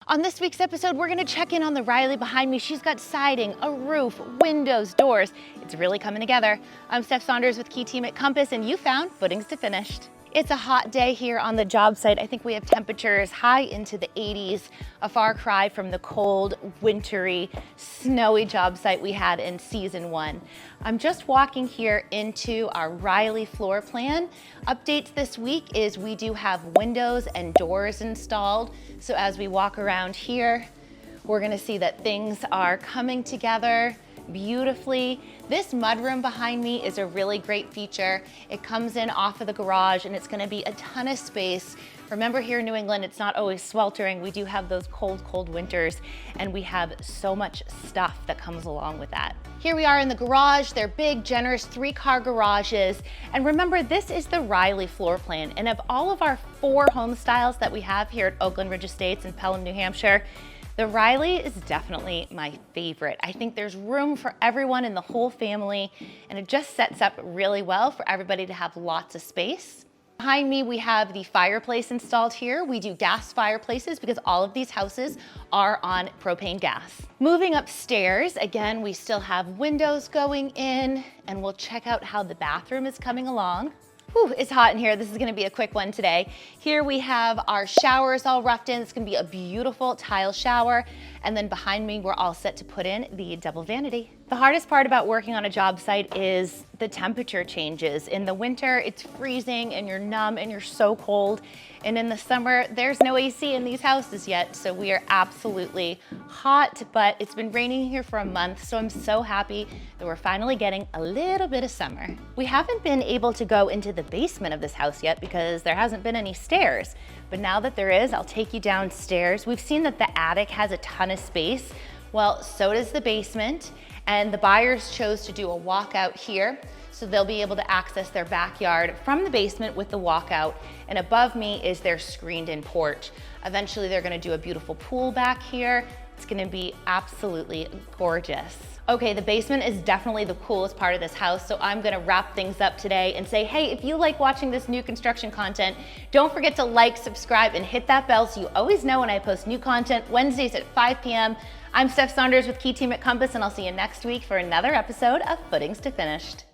On this week's episode, we're gonna check in on the Riley behind me. She's got siding, a roof, windows, doors. It's really coming together. I'm Steph Saunders with Key Team at Compass, and you found Footings to Finished. It's a hot day here on the job site. I think we have temperatures high into the 80s, a far cry from the cold, wintry, snowy job site we had in season 1. I'm just walking here into our Riley floor plan. Updates this week is we do have windows and doors installed. So as we walk around here, we're gonna see that things are coming together beautifully. This mudroom behind me is a really great feature. It comes in off of the garage and it's gonna be a ton of space. Remember, here in New England, it's not always sweltering. We do have those cold, cold winters, and we have so much stuff that comes along with that. Here we are in the garage. They're big, generous 3-car garages. And remember, this is the Riley floor plan. And of all of our 4 home styles that we have here at Oakland Ridge Estates in Pelham, New Hampshire, the Riley is definitely my favorite. I think there's room for everyone in the whole family, and it just sets up really well for everybody to have lots of space. Behind me, we have the fireplace installed here. We do gas fireplaces because all of these houses are on propane gas. Moving upstairs, again, we still have windows going in, and we'll check out how the bathroom is coming along. Whew, it's hot in here. This is gonna be a quick one today. Here we have our showers all roughed in. It's gonna be a beautiful tile shower. And then behind me, we're all set to put in the double vanity. The hardest part about working on a job site is the temperature changes. In the winter, it's freezing and you're numb and you're so cold. And in the summer, there's no AC in these houses yet. So we are absolutely hot, but it's been raining here for a month. So I'm so happy that we're finally getting a little bit of summer. We haven't been able to go into the basement of this house yet because there hasn't been any stairs. But now that there is, I'll take you downstairs. We've seen that the attic has a ton of space. Well, so does the basement. And the buyers chose to do a walkout here, so they'll be able to access their backyard from the basement with the walkout. And above me is their screened-in porch. Eventually, they're gonna do a beautiful pool back here. It's gonna be absolutely gorgeous. Okay, the basement is definitely the coolest part of this house, so I'm gonna wrap things up today and say, hey, if you like watching this new construction content, don't forget to like, subscribe, and hit that bell so you always know when I post new content Wednesdays at 5 p.m. I'm Steph Saunders with Key Team at Compass, and I'll see you next week for another episode of Footings to Finished.